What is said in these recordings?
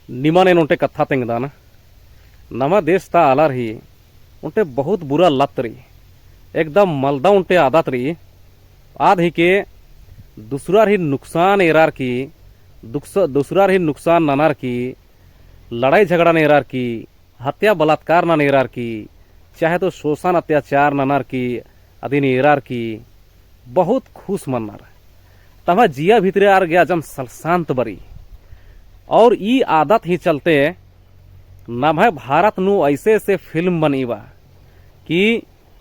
निमाने उंटे कथा तेंगदाना नमा देश ता आलार ही उंटे बहुत बुरा लत रही एकदम मलदा उंटे आदत रही आद ही के दूसरा ही नुकसान एरार की दूसरा ही नुकसान ननार की लड़ाई झगड़ा नेरार की हत्या बलात्कार ना नेरार की चाहे तो शोषण अत्याचार ननार की अधीन एरार की बहुत खुश मननार तमा जिया भीतरे आर गया जम शांत बरी और ई आदत ही चलते नम है भारत नु ऐसे ऐसे फिल्म बनीबा कि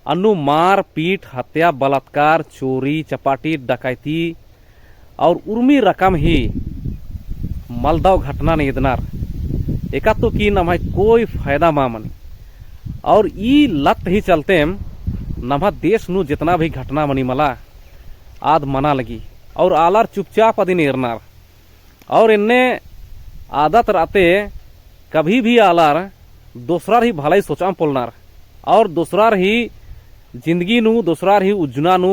अनु मार पीट हत्या बलात्कार चोरी चपाटी डकैती और उर्मी रकम ही मलदाव घटना नहीं इदनार एका तो की नम है कोई फायदा मामन और ई लत ही चलते नम देश नु जितना भी घटना मनी मला आद मना लगी और आलार चुपचाप अधीन एरनार और इन्ने आदत रहते कभी भी आलार दूसरा ही भलाई सोचा पोलनार और दूसरा ही जिंदगी नु दूसरा ही उज्जना नु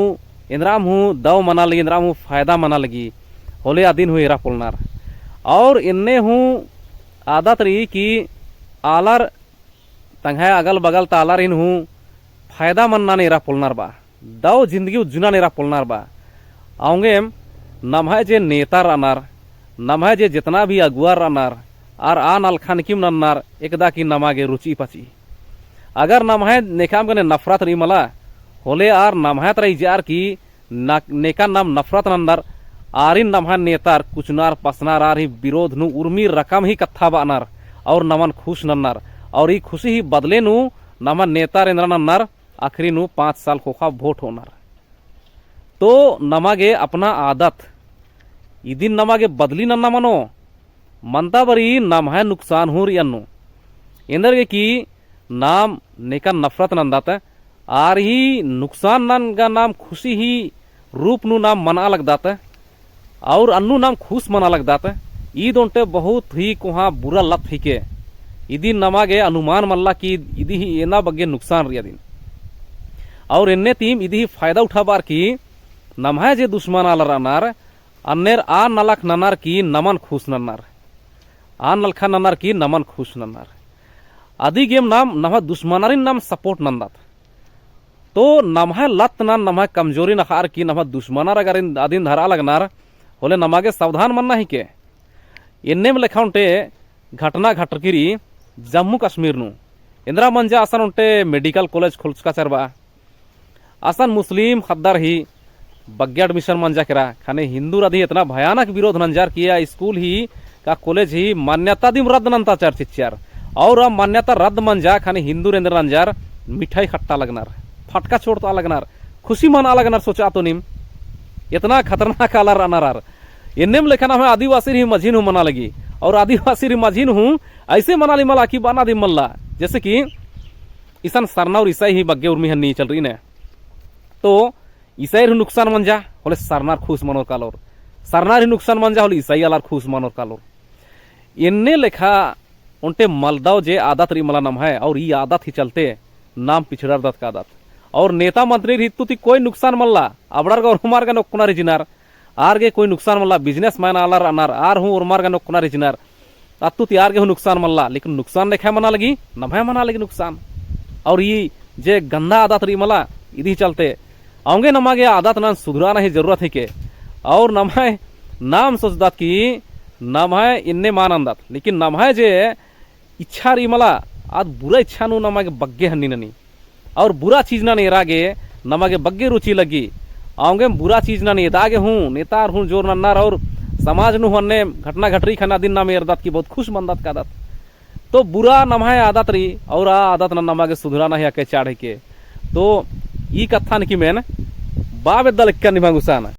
इंद्राम हूँ दव मना लगी इंद्राम हूँ फायदा मना लगी होले अधीन हुए एरा पोलनार और इन्ने हूँ आदत रही कि आलार तंगाय अगल बगल तालार इन हूँ फायदा मन्ना नेरा पोलनार बा दव जिंदगी उज्जना नेरा पोलनार बा आऊंगे नमह जे नेता रनार नमह जे जितना भी अगुआ रनार और आ नलखान किम नन्नार एकदा की नमागे रुचि पची अगर नमह नेकाम गने नफरत रही मला होले आर नमह तरह जार की नेका नाम नफरत नंदर आरिन नमह नेतार कुचनार पसनार आर ही विरोध नु उर्मी रकम ही कत्था बानार और नमन खुश नन्नार और ई खुशी ही बदले नु नमन नेता रेंद्र नन्नार आखिरी नु 5 साल खोखा वोट होनार तो नमागे अपना आदत इदिन नमागे बदली नन्ना मनो मनता बरी नम है नुकसान हो रियन्नु इंदर की नाम नेका नफरत नंदात आर ही नुकसान नन का नाम खुशी ही रूप नु नाम मना लग दात और अन्नु नाम खुश मना लग दात ईद उंटे बहुत ही कुहा बुरा लत ही के इदी नमागे अनुमान मल्ला की इदी ही एना बग्गे नुकसान रिया दिन और इन्ने टीम इदी ही फायदा उठाबार की नमहा जे दुश्मन आलर अनार अन्नेर आ नलख ननार की नमन खुश नन्नार आ नलखा नन्नार की नमन खुश नन्नार आदि गेम नाम नमहा दुश्मनारिन नाम सपोर्ट नंदात तो नमहा लत नाम नमहा कमजोरी नखार की नमहा दुश्मनार अगर आदिन धरा लगनार होले नमागे सावधान मनना ही के इन्ने में लेखा उंटे घटना घटकिरी जम्मू कश्मीर नु इंदिरा मंजा आसन उंटे मेडिकल कॉलेज खुलचका चरबा आसन मुस्लिम खद्दार ही बग्गे एडमिशन मंजा करा खाने हिंदू राधी इतना भयानक विरोध नंजार किया स्कूल ही का कॉलेज ही मान्यता दिम रद्द नंता चर्चित और अब मान्यता रद्द मंजा खाने हिंदू रेंद्र नंजार मिठाई खट्टा लगनार फटका छोड़ता लगनार खुशी मना लगनार सोचा तो निम इतना खतरनाक आलार अनार इन्ने में लेखना है आदिवासी ही मझीन हूँ मना लगी और आदिवासी मझीन हूँ ऐसे मना ली मला की बाना दिम मल्ला जैसे कि ईसान सरना और ईसाई ही बग्गे उर्मी हन्नी चल रही ने तो ईसाई नुकसान मंजा होले सरनार खुश मनोर कालोर सरनार नुकसान मंजा होले ईसाई आलार खुश मनोर कालोर इन्ने लेखा उनटे मलदाव जे आदत री मला नाम है और ये आदत ही चलते नाम पिछड़ार दत का आदत और नेता मंत्री रितु ती कोई नुकसान मल्ला अबड़ार का उर्मार का नोकुनारी जिनार आर गे कोई नुकसान मल्ला बिजनेस मैन आलार अनार आर हूँ उर्मार का नोकुनारी जिनार अतु ती आर गे हूँ नुकसान मल्ला लेकिन नुकसान लेखा मना लगी नम मना लगी नुकसान और ये जे गंदा आदत री मला इधी चलते आऊंगे नमागे आदत नाम सुधराना ही जरूरत है के और नमाय नाम सोचदात की नमाय इन्ने मान अंदात लेकिन नमाय जे इच्छा रही मला आज बुरा इच्छा नु नमागे बग्गे हन्नी ननी और बुरा चीज ना नेरागे नमागे बग्गे रुचि लगी आऊंगे बुरा चीज ना नेतागे हूँ नेतार हूँ जोर नन्नार और समाज नु हन्ने घटना घटरी खाना दिन नाम एरदात की बहुत खुश मंदात का आदत तो बुरा नमाय आदत रही और आ आदत ना नमागे सुधराना है के चाढ़े के तो ई कथा की मैन बाबे दल क्या निभागुसाना